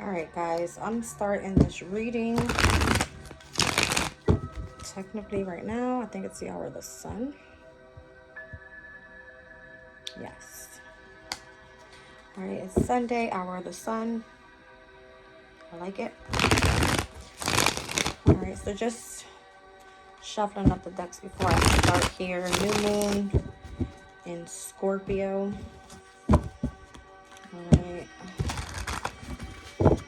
All right, guys, I'm starting this reading. Technically, right now, I think it's the hour of the sun. Yes. All right, it's Sunday, hour of the sun. I like it. All right, so just shuffling up the decks before I start here. New moon in Scorpio. All right. Let's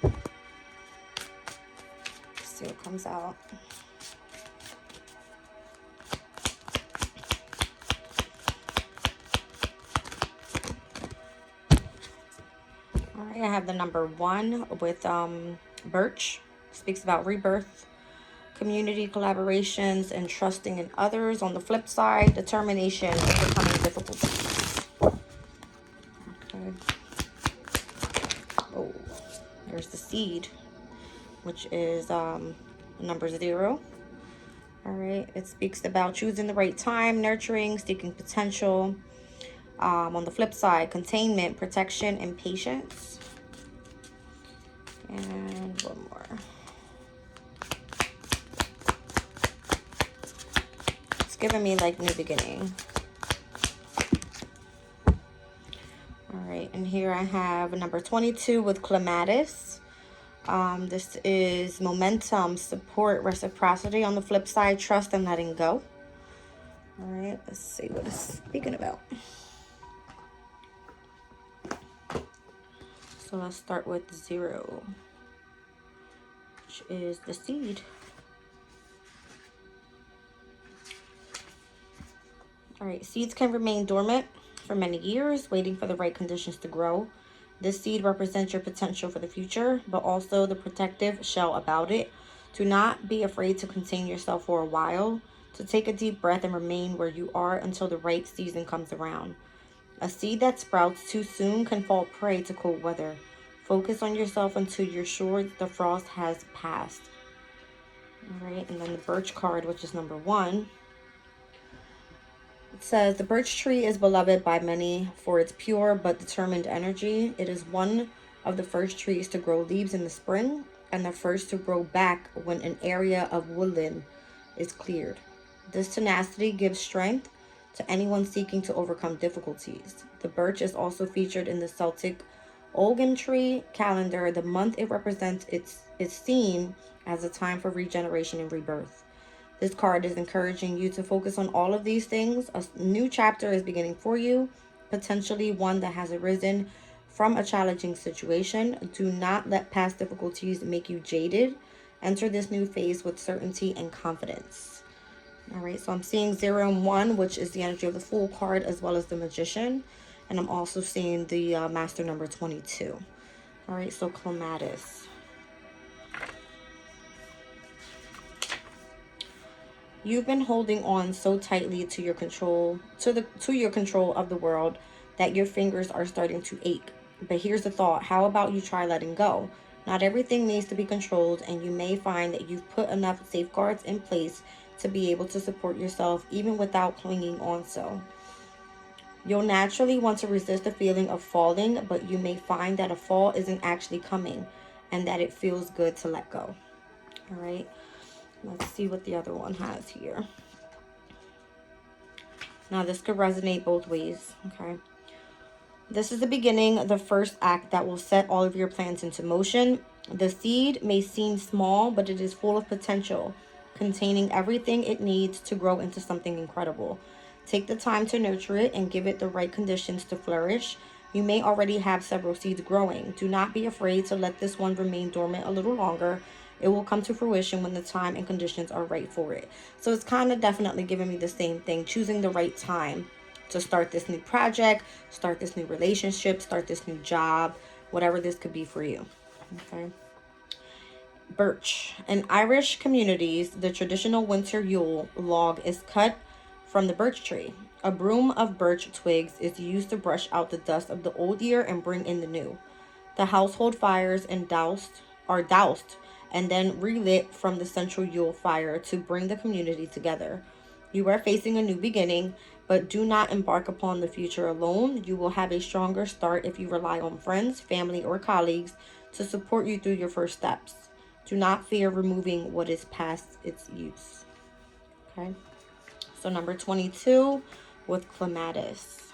see what comes out. All right, I have the number 1 with Birch. Speaks about rebirth, community collaborations, and trusting in others. On the flip side, determination, overcoming difficulties. Okay. Oh, there's the seed, which is number 0. All right, it speaks about choosing the right time, nurturing, seeking potential. On the flip side, containment, protection, and patience. And one more. It's giving me like new beginning. All right, and here I have number 22 with clematis. This is momentum, support, reciprocity. On the flip side, trust and letting go. All right, let's see what it's speaking about. So let's start with 0, which is the seed. All right, seeds can remain dormant for many years, waiting for the right conditions to grow. This seed represents your potential for the future, but also the protective shell about it. Do not be afraid to contain yourself for a while, to take a deep breath and remain where you are until the right season comes around. A seed that sprouts too soon can fall prey to cold weather. Focus on yourself until you're sure the frost has passed. All right, and then the birch card, which is number 1. It says, the birch tree is beloved by many for its pure but determined energy. It is one of the first trees to grow leaves in the spring and the first to grow back when an area of woodland is cleared. This tenacity gives strength to anyone seeking to overcome difficulties. The birch is also featured in the Celtic Olgan tree calendar. The month it represents its seen as a time for regeneration and rebirth. This card is encouraging you to focus on all of these things. A new chapter is beginning for you, potentially one that has arisen from a challenging situation. Do not let past difficulties make you jaded. Enter this new phase with certainty and confidence. All right, so I'm seeing 0 and 1, which is the energy of the Fool card, as well as the Magician. And I'm also seeing the Master number 22. All right, so clematis. You've been holding on so tightly to your control, to your control of the world, that your fingers are starting to ache. But here's the thought: how about you try letting go? Not everything needs to be controlled, and you may find that you've put enough safeguards in place to be able to support yourself even without clinging on so. You'll naturally want to resist the feeling of falling, but you may find that a fall isn't actually coming and that it feels good to let go. All right, let's see what the other one has here. Now this could resonate both ways, okay? This is the beginning, the first act that will set all of your plans into motion. The seed may seem small, but it is full of potential, containing everything it needs to grow into something incredible. Take the time to nurture it and give it the right conditions to flourish. You may already have several seeds growing. Do not be afraid to let this one remain dormant a little longer. It will come to fruition when the time and conditions are right for it. So it's kind of definitely giving me the same thing, choosing the right time to start this new project, start this new relationship, start this new job, whatever this could be for you. Okay. Birch. In Irish communities, the traditional winter Yule log is cut from the birch tree. A broom of birch twigs is used to brush out the dust of the old year and bring in the new. The household fires are doused and then relit from the central Yule fire to bring the community together. You are facing a new beginning. but do not embark upon the future alone. You will have a stronger start if you rely on friends, family, or colleagues to support you through your first steps. Do not fear removing what is past its use. Okay. So number 22 with clematis.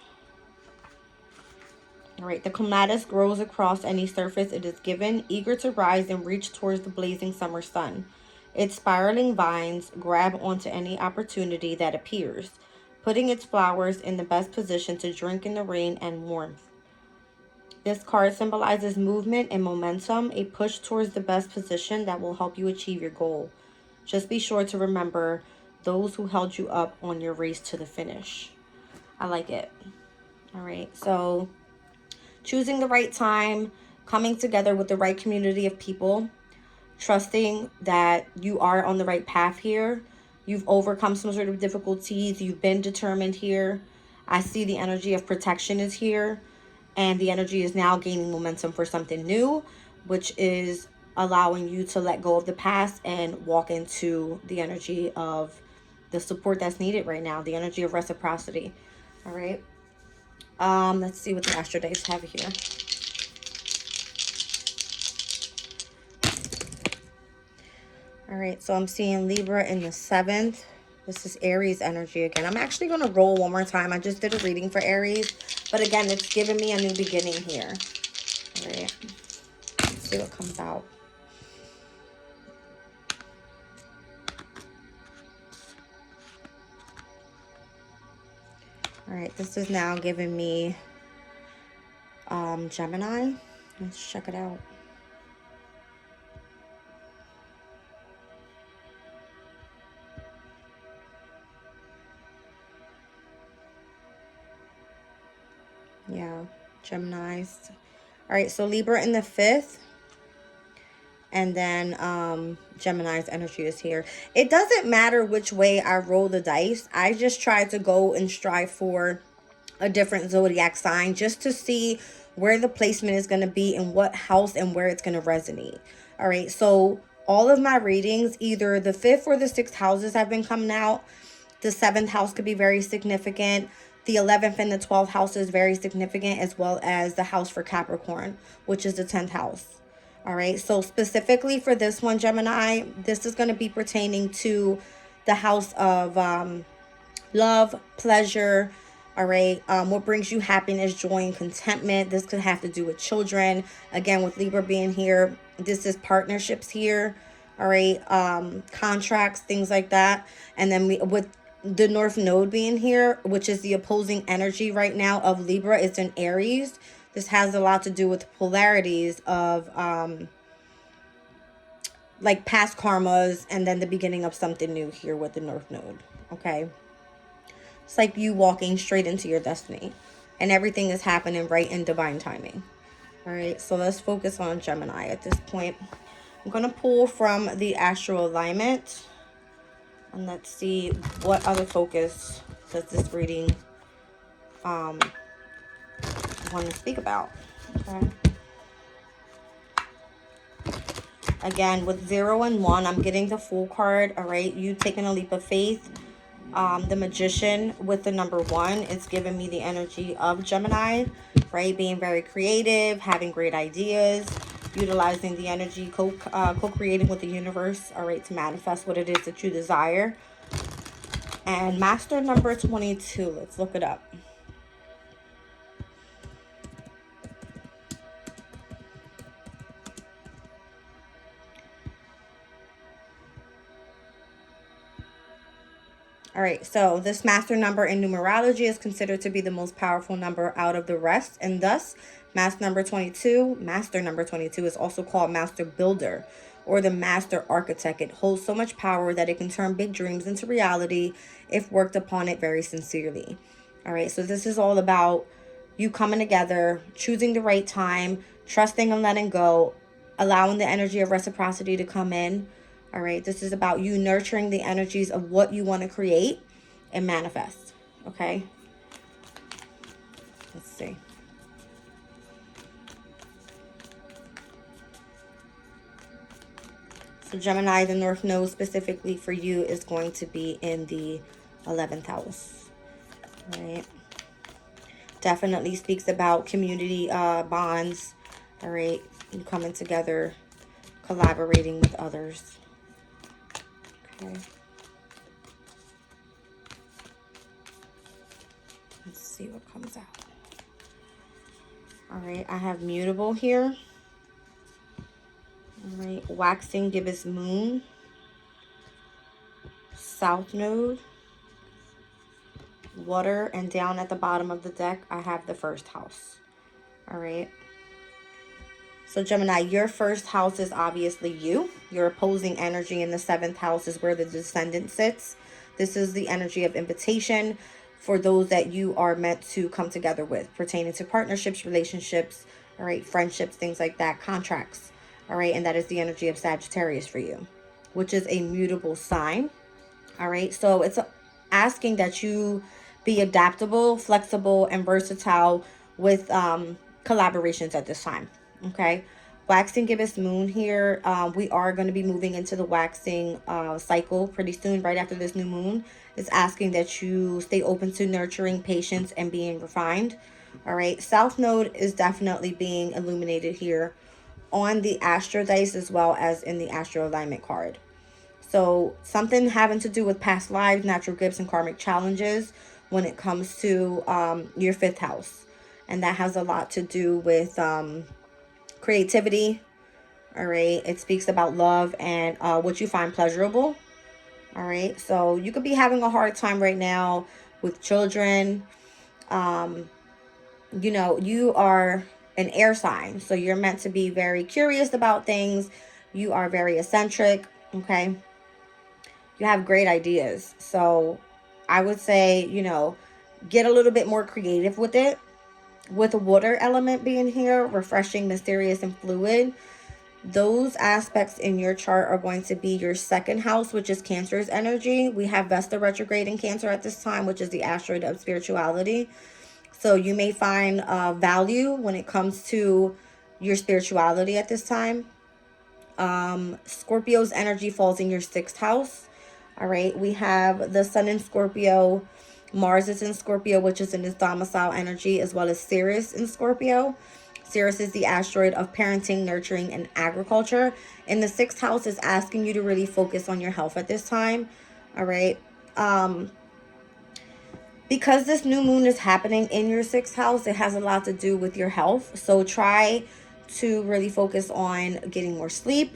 All right, the clematis grows across any surface it is given, eager to rise and reach towards the blazing summer sun. Its spiraling vines grab onto any opportunity that appears, putting its flowers in the best position to drink in the rain and warmth. This card symbolizes movement and momentum, a push towards the best position that will help you achieve your goal. Just be sure to remember those who held you up on your race to the finish. I like it. All right, so choosing the right time, coming together with the right community of people, trusting that you are on the right path here. You've overcome some sort of difficulties. You've been determined here. I see the energy of protection is here, and the energy is now gaining momentum for something new, which is allowing you to let go of the past and walk into the energy of the support that's needed right now, the energy of reciprocity. All right. Let's see what the Astro Dice have here. All right, so I'm seeing Libra in the 7th. This is Aries energy again. I'm actually going to roll one more time. I just did a reading for Aries, but again, it's giving me a new beginning here. All right, let's see what comes out. All right, this is now giving me Gemini. Let's check it out. Yeah, Geminis. All right, so Libra in the 5th. And then Gemini's energy is here. It doesn't matter which way I roll the dice. I just try to go and strive for a different zodiac sign just to see where the placement is going to be and what house and where it's going to resonate. All right, so all of my readings, either the 5th or the 6th houses have been coming out. The 7th house could be very significant. The 11th and the 12th house is very significant, as well as the house for Capricorn, which is the 10th house. All right, so specifically for this one, Gemini, this is going to be pertaining to the house of love, pleasure. All right, what brings you happiness, joy, and contentment. This could have to do with children. Again, with Libra being here, this is partnerships here. All right, contracts, things like that. And then with the North Node being here, which is the opposing energy right now of Libra, it's in Aries. This has a lot to do with polarities of like past karmas and then the beginning of something new here with the North Node. Okay. It's like you walking straight into your destiny and everything is happening right in divine timing. All right. So let's focus on Gemini at this point. I'm going to pull from the astral alignment and let's see what other focus does this reading want to speak about. Okay. Again, with 0 and 1, I'm getting the Fool card. All right, you taking a leap of faith. The Magician with the number 1, it's giving me the energy of Gemini, right? Being very creative, having great ideas, utilizing the energy, co-creating with the universe, all right, to manifest what it is that you desire. And Master number 22, let's look it up. All right, so this master number in numerology is considered to be the most powerful number out of the rest, and thus master number 22 is also called master builder or the master architect. It holds so much power that it can turn big dreams into reality if worked upon it very sincerely. All right, so this is all about you coming together, choosing the right time, trusting and letting go, allowing the energy of reciprocity to come in. All right, this is about you nurturing the energies of what you want to create and manifest. Okay, let's see. So Gemini, the North Node specifically for you is going to be in the 11th house. All right. Definitely speaks about community bonds. All right. You coming together, collaborating with others. Okay. Let's see what comes out. All right. I have mutable here. All right. Waxing gibbous moon. South node. Water, and down at the bottom of the deck I have the first house. All right, so Gemini, your first house is obviously you. Your opposing energy in the 7th house is where the descendant sits. This is the energy of invitation for those that you are meant to come together with, pertaining to partnerships, relationships, all right, friendships, things like that, contracts. All right, and that is the energy of Sagittarius for you, which is a mutable sign. All right, so it's asking that you be adaptable, flexible, and versatile with collaborations at this time. Okay, waxing gibbous moon here. We are going to be moving into the waxing cycle pretty soon, right after this new moon. It's asking that you stay open to nurturing, patience, and being refined. All right, South Node is definitely being illuminated here on the Astro Dice as well as in the Astro Alignment card. So something having to do with past lives, natural gifts, and karmic challenges when it comes to your 5th house. And that has a lot to do with creativity. All right. It speaks about love and what you find pleasurable. All right. So you could be having a hard time right now with children. You know, you are an air sign. So you're meant to be very curious about things. You are very eccentric. Okay. You have great ideas. So I would say, you know, get a little bit more creative with it. With the water element being here, refreshing, mysterious, and fluid, those aspects in your chart are going to be your 2nd house, which is Cancer's energy. We have Vesta retrograde in Cancer at this time, which is the asteroid of spirituality. So you may find value when it comes to your spirituality at this time. Scorpio's energy falls in your 6th house. All right, we have the sun in Scorpio. Mars is in Scorpio, which is in his domicile energy, as well as Ceres in Scorpio. Ceres is the asteroid of parenting, nurturing, and agriculture. In the 6th house is asking you to really focus on your health at this time. All right. Because this new moon is happening in your 6th house, it has a lot to do with your health. So try to really focus on getting more sleep,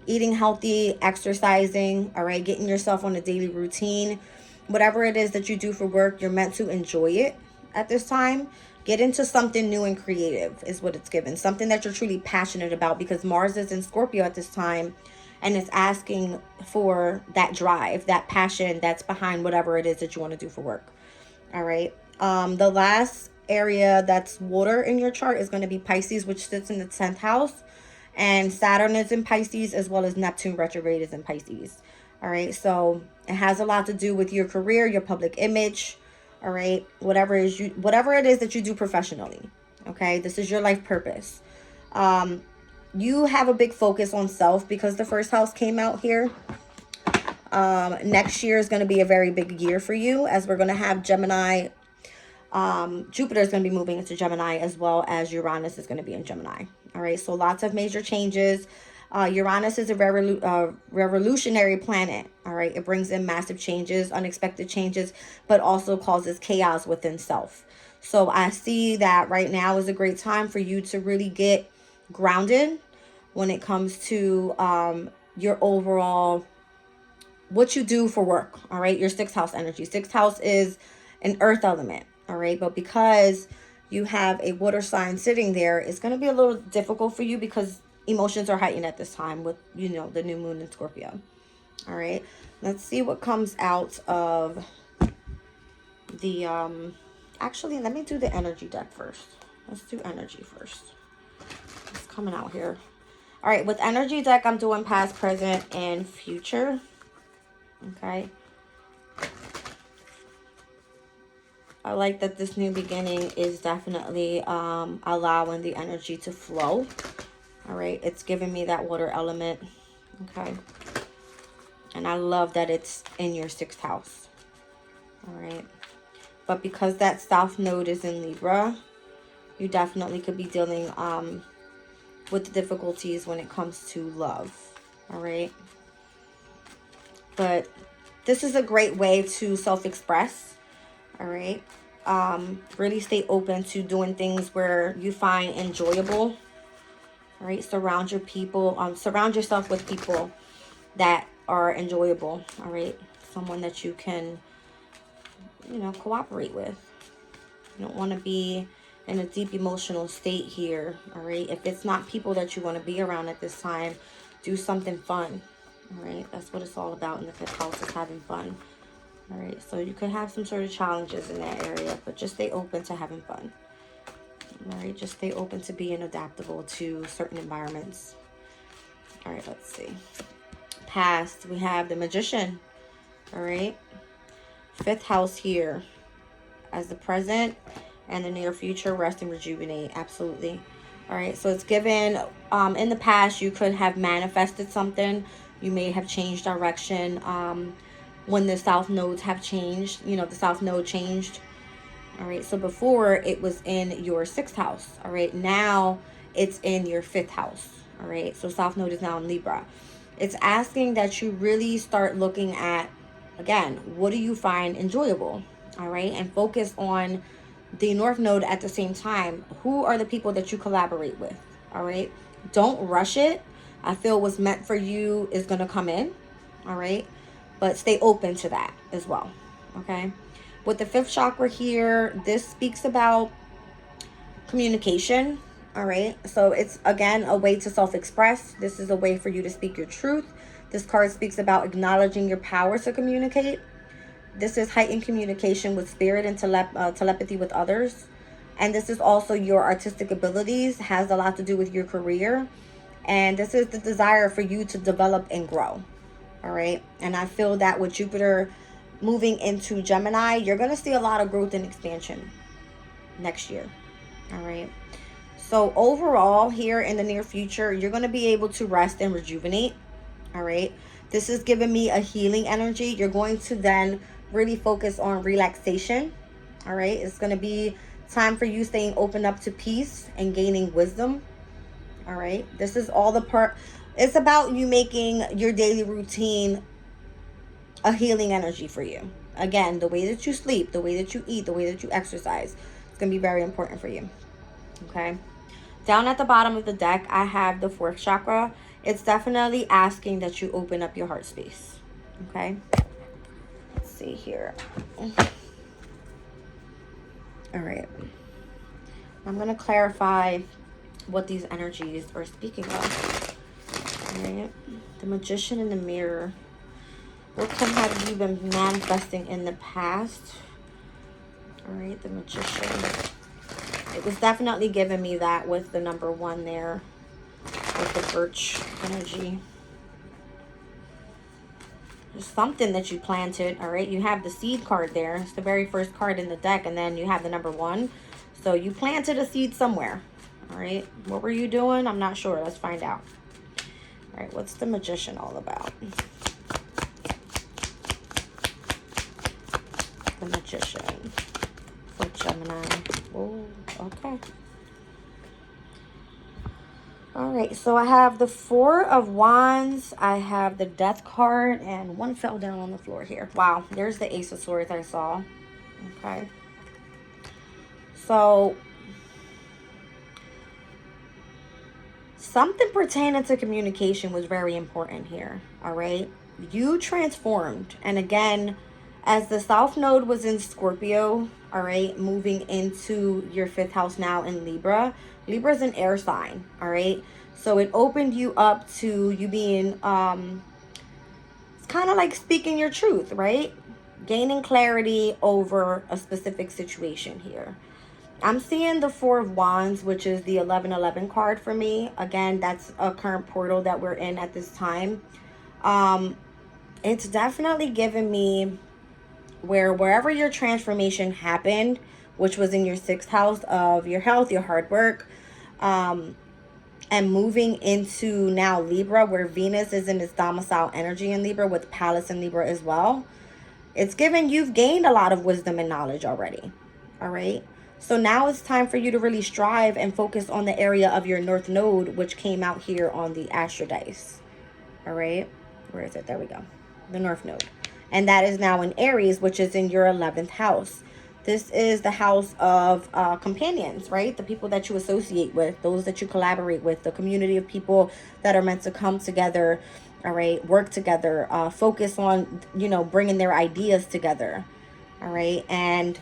eating healthy, exercising, all right, getting yourself on a daily routine. Whatever it is that you do for work, you're meant to enjoy it at this time. Get into something new and creative is what it's given. Something that you're truly passionate about, because Mars is in Scorpio at this time and it's asking for that drive, that passion that's behind whatever it is that you want to do for work. All right. The last area that's water in your chart is going to be Pisces, which sits in the 10th house. And Saturn is in Pisces, as well as Neptune retrograde is in Pisces. All right. So it has a lot to do with your career, your public image. All right. Whatever it is that you do professionally. Okay. This is your life purpose. You have a big focus on self because the 1st house came out here. Next year is going to be a very big year for you, as we're going to have Gemini. Jupiter is going to be moving into Gemini, as well as Uranus is going to be in Gemini. All right, so lots of major changes. Uranus is a revolutionary planet. All right, it brings in massive changes, unexpected changes, but also causes chaos within self. So I see that right now is a great time for you to really get grounded when it comes to your overall, what you do for work. All right, your 6th house energy. 6th house is an earth element. All right, but because you have a water sign sitting there, it's going to be a little difficult for you because emotions are heightened at this time with, you know, the new moon in Scorpio. All right, let's see what comes out of the actually, let me do the energy deck first. Let's do energy first. It's coming out here. All right, with energy deck, I'm doing past, present, and future. Okay. I like that this new beginning is definitely allowing the energy to flow. All right. It's giving me that water element. Okay. And I love that it's in your 6th house. All right. But because that South Node is in Libra, you definitely could be dealing with the difficulties when it comes to love. All right. But this is a great way to self-express. All right. Really stay open to doing things where you find enjoyable. All right. Surround yourself with people that are enjoyable. All right. Someone that you can, cooperate with. You don't want to be in a deep emotional state here. All right. If it's not people that you want to be around at this time, do something fun. All right. That's what it's all about in the 5th house, is having fun. All right. So you could have some sort of challenges in that area, but just stay open to having fun. All right. Just stay open to being adaptable to certain environments. All right. Let's see. Past, we have the Magician. All right. 5th house here. As the present and the near future, rest and rejuvenate. Absolutely. All right. So it's given, in the past, you could have manifested something. You may have changed direction. When the South nodes have changed, the South node changed. All right. So before it was in your 6th house. All right. Now it's in your 5th house. All right. So South node is now in Libra. It's asking that you really start looking at, again, what do you find enjoyable? All right. And focus on the North node at the same time. Who are the people that you collaborate with? All right. Don't rush it. I feel what's meant for you is going to come in. All right. But stay open to that as well. Okay. With the 5th chakra here, this speaks about communication. All right. So it's, again, a way to self-express. This is a way for you to speak your truth. This card speaks about acknowledging your power to communicate. This is heightened communication with spirit and telepathy with others. And this is also your artistic abilities, has a lot to do with your career. And this is the desire for you to develop and grow. All right. And I feel that with Jupiter moving into Gemini, you're going to see a lot of growth and expansion next year. All right. So overall, here in the near future, you're going to be able to rest and rejuvenate. All right. This is giving me a healing energy. You're going to then really focus on relaxation. All right. It's going to be time for you staying open up to peace and gaining wisdom. All right. This is all the part. It's about you making your daily routine a healing energy for you. Again, the way that you sleep, the way that you eat, the way that you exercise, it's going to be very important for you. Okay. Down at the bottom of the deck, I have the 4th chakra. It's definitely asking that you open up your heart space. Okay. Let's see here. All right. I'm going to clarify what these energies are speaking of. All right. The Magician in the Mirror. What have you been manifesting in the past? All right. The Magician. It was definitely giving me that with the number 1 there. With the birch energy. There's something that you planted, all right? You have the seed card there. It's the very first card in the deck, and then you have the number 1. So you planted a seed somewhere, all right? What were you doing? I'm not sure. Let's find out. All right, what's the Magician all about? The Magician for Gemini. Oh, okay. All right, so I have the 4 of Wands. I have the Death card, and one fell down on the floor here. Wow, there's the Ace of Swords I saw. Okay. So, something pertaining to communication was very important here, all right? You transformed, and again, as the South Node was in Scorpio, all right, moving into your 5th house now in Libra. Libra is an air sign, all right? So it opened you up to you being, it's kind of like speaking your truth, right? Gaining clarity over a specific situation here. I'm seeing the 4 of Wands, which is the 1111 card for me. Again, that's a current portal that we're in at this time. It's definitely given me wherever your transformation happened, which was in your 6th house of your health, your hard work, and moving into now Libra, where Venus is in its domicile energy in Libra with Palace in Libra as well. It's given you've gained a lot of wisdom and knowledge already. All right. So now it's time for you to really strive and focus on the area of your North Node, which came out here on the Astro Dice. All right. Where is it? There we go. The North Node. And that is now in Aries, which is in your 11th house. This is the house of companions, right? The people that you associate with, those that you collaborate with, the community of people that are meant to come together, all right, work together, focus on, you know, bringing their ideas together, all right, and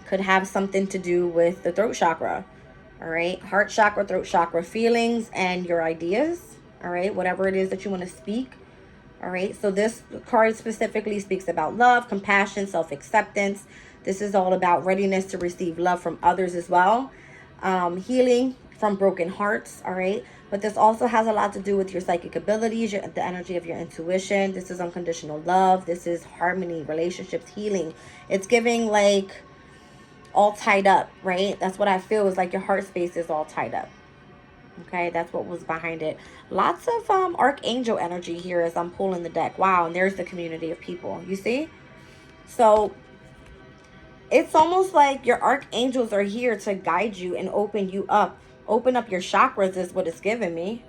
could have something to do with the throat chakra, all right, heart chakra, throat chakra, feelings and your ideas, all right, whatever it is that you want to speak. All right, so this card specifically speaks about love, compassion, self-acceptance. This is all about readiness to receive love from others as well. Healing from broken hearts, all right? But this also has a lot to do with your psychic abilities, the energy of your intuition. This is unconditional love. This is harmony, relationships, healing. It's giving like all tied up, right? That's what I feel is like your heart space is all tied up. Okay, that's what was behind it. Lots of archangel energy here as I'm pulling the deck. Wow, and there's the community of people. You see? So it's almost like your archangels are here to guide you and open you up. Open up your chakras is what it's giving me,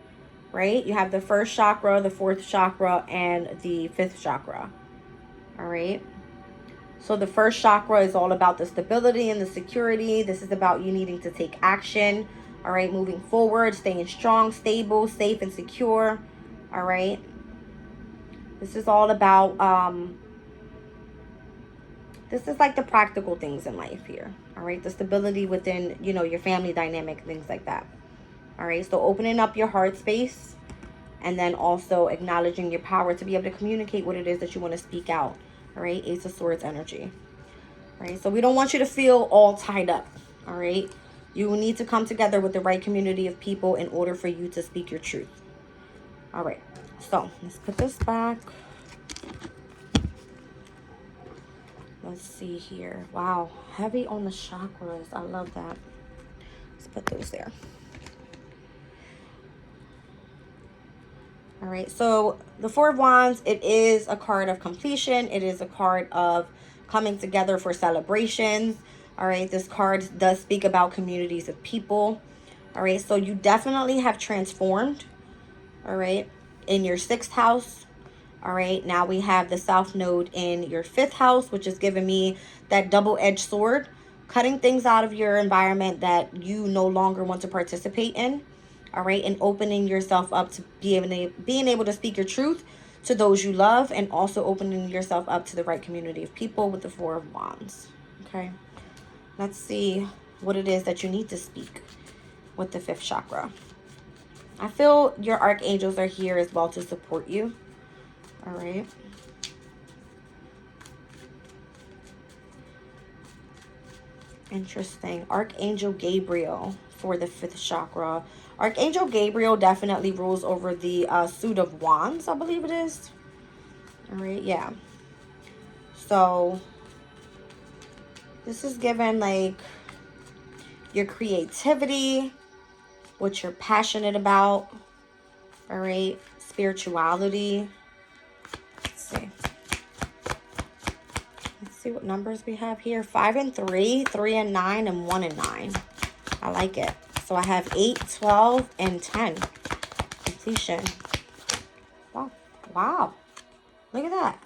right? You have the first chakra, the fourth chakra, and the fifth chakra. All right. So the first chakra is all about the stability and the security. This is about you needing to take action. All right, moving forward, staying strong, stable, safe, and secure. All right. This is all about, this is like the practical things in life here. All right, the stability within, you know, your family dynamic, things like that. All right, so opening up your heart space and then also acknowledging your power to be able to communicate what it is that you want to speak out. All right, Ace of Swords energy. All right, so we don't want you to feel all tied up. All right. You will need to come together with the right community of people in order for you to speak your truth. All right. So let's put this back. Let's see here. Wow. Heavy on the chakras. I love that. Let's put those there. All right. So the Four of Wands, it is a card of completion. It is a card of coming together for celebrations. All right, this card does speak about communities of people. All right, so you definitely have transformed, all right, in your 6th house. All right, now we have the South Node in your 5th house, which is giving me that double-edged sword, cutting things out of your environment that you no longer want to participate in. All right, and opening yourself up to being able to speak your truth to those you love, and also opening yourself up to the right community of people with the Four of Wands. Okay. Let's see what it is that you need to speak with the 5th chakra. I feel your archangels are here as well to support you. All right. Interesting. Archangel Gabriel for the 5th chakra. Archangel Gabriel definitely rules over the suit of wands, I believe it is. All right. Yeah. So this is given like your creativity, what you're passionate about, all right, spirituality. Let's see what numbers we have here. 5 and 3, 3 and 9, and 1 and 9. I like it. So I have 8, 12, and 10. Completion. Wow. Wow. Look at that.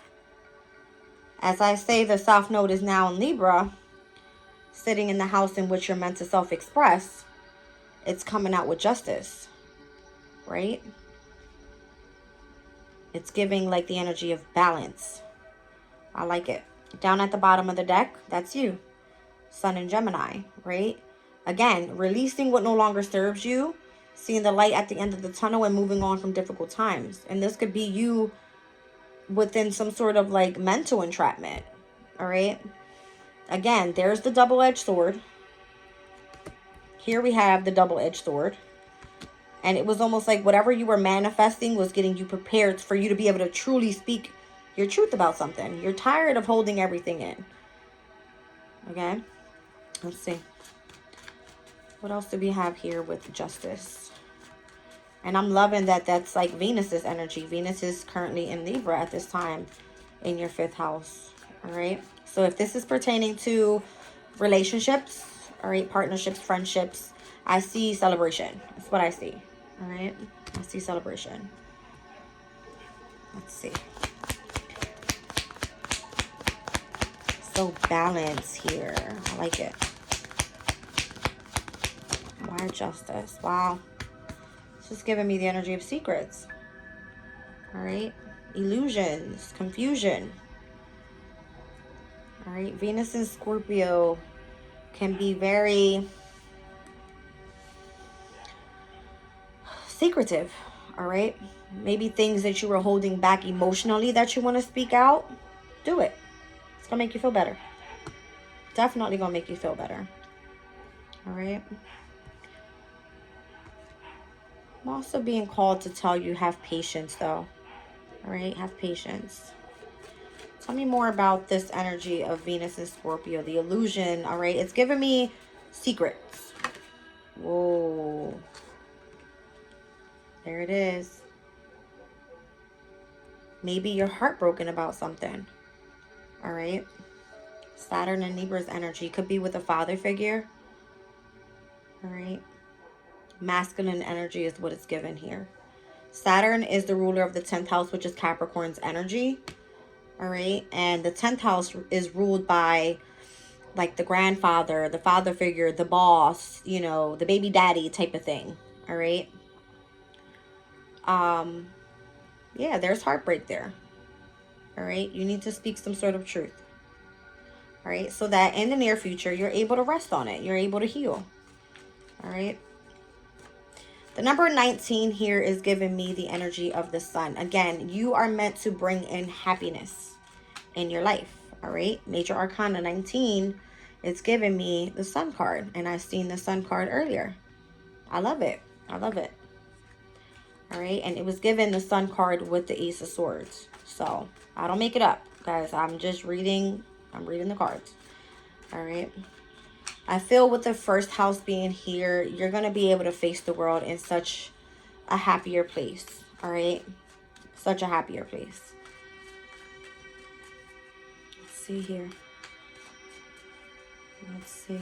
As I say, the South Node is now in Libra, sitting in the house in which you're meant to self-express. It's coming out with justice, right? It's giving like the energy of balance. I like it. Down at the bottom of the deck, that's you. Sun and Gemini, right? Again, releasing what no longer serves you, seeing the light at the end of the tunnel and moving on from difficult times. And this could be you within some sort of like mental entrapment, all right? Again, there's the double-edged sword. Here we have the double-edged sword. And it was almost like whatever you were manifesting was getting you prepared for you to be able to truly speak your truth about something. You're tired of holding everything in. Okay? Let's see. What else do we have here with justice? And I'm loving that that's like Venus's energy. Venus is currently in Libra at this time in your 5th house. All right. So if this is pertaining to relationships, all right, partnerships, friendships, I see celebration. That's what I see. All right. I see celebration. Let's see. So balance here. I like it. Why justice? Wow. It's just giving me the energy of secrets. All right. Illusions, confusion. All right. Venus in Scorpio can be very secretive. All right. Maybe things that you were holding back emotionally that you want to speak out. Do it. It's going to make you feel better. Definitely going to make you feel better. All right. I'm also being called to tell you have patience though. All right. Have patience. Tell me more about this energy of Venus and Scorpio, the illusion. All right. It's giving me secrets. Whoa. There it is. Maybe you're heartbroken about something. All right. Saturn and Libra's energy could be with a father figure. All right. Masculine energy is what it's given here. Saturn is the ruler of the 10th house, which is Capricorn's energy. All right. And the 10th house is ruled by like the grandfather, the father figure, the boss, you know, the baby daddy type of thing. All right. Yeah, there's heartbreak there. All right. You need to speak some sort of truth. All right. So that in the near future, you're able to rest on it. You're able to heal. All right. The number 19 here is giving me the energy of the sun. Again, you are meant to bring in happiness in your life. All right. Major Arcana 19 is giving me the sun card. And I've seen the sun card earlier. I love it. I love it. All right. And it was given the sun card with the Ace of Swords. So I don't make it up, guys. I'm just reading. I'm reading the cards. All right. I feel with the first house being here, you're going to be able to face the world in such a happier place. All right. Such a happier place. Let's see here. Let's see.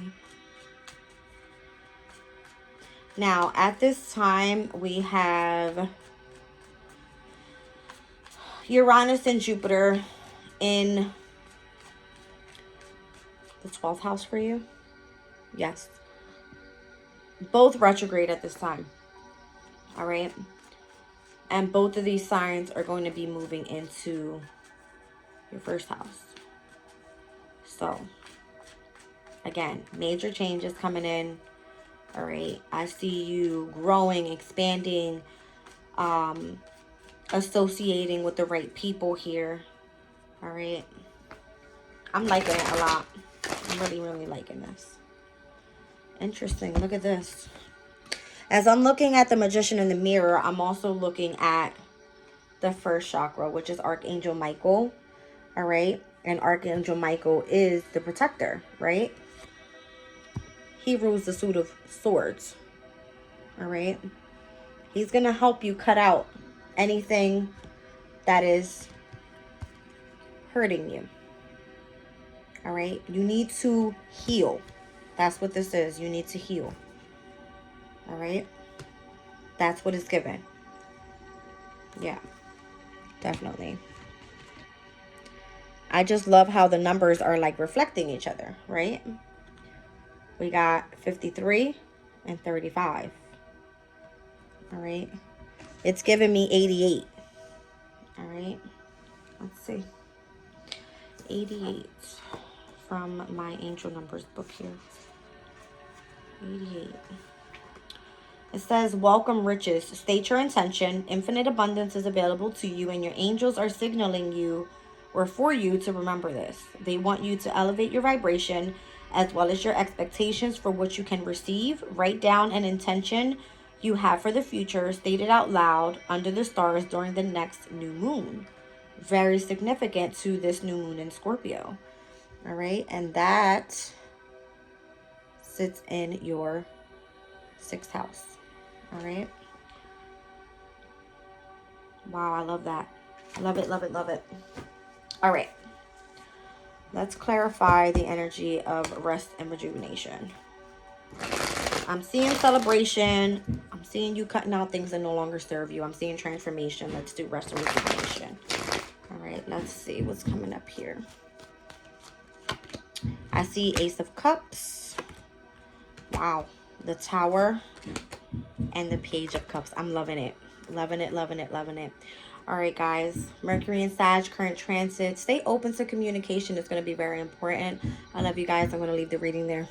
Now, at this time, we have Uranus and Jupiter in the 12th house for you. Yes. Both retrograde at this time. All right. And both of these signs are going to be moving into your first house. So, again, major changes coming in. All right. I see you growing, expanding, associating with the right people here. All right. I'm liking it a lot. I'm really, really liking this. Interesting. Look at this. As I'm looking at the Magician in the mirror, I'm also looking at the first chakra, which is Archangel Michael. All right. And Archangel Michael is the protector, right? He rules the suit of swords. All right. He's going to help you cut out anything that is hurting you. All right. You need to heal. That's what this is. You need to heal. All right. That's what it's given. Yeah, definitely. I just love how the numbers are like reflecting each other, right? We got 53 and 35. All right. It's giving me 88. All right. Let's see. 88 from my angel numbers book here. 88. It says, welcome riches. State your intention. Infinite abundance is available to you, and your angels are signaling you or for you to remember this. They want you to elevate your vibration as well as your expectations for what you can receive. Write down an intention you have for the future. State it out loud under the stars during the next new moon. Very significant to this new moon in Scorpio. All right. And that sits in your 6th house. All right. Wow, I love that. I love it, love it, love it. All right. Let's clarify the energy of rest and rejuvenation. I'm seeing celebration. I'm seeing you cutting out things that no longer serve you. I'm seeing transformation. Let's do rest and rejuvenation. All right, let's see what's coming up here. I see Ace of Cups. Wow. The Tower and the Page of Cups. I'm loving it. Loving it, loving it, loving it. All right, guys. Mercury and Sag, current transit. Stay open to communication. It's going to be very important. I love you guys. I'm going to leave the reading there.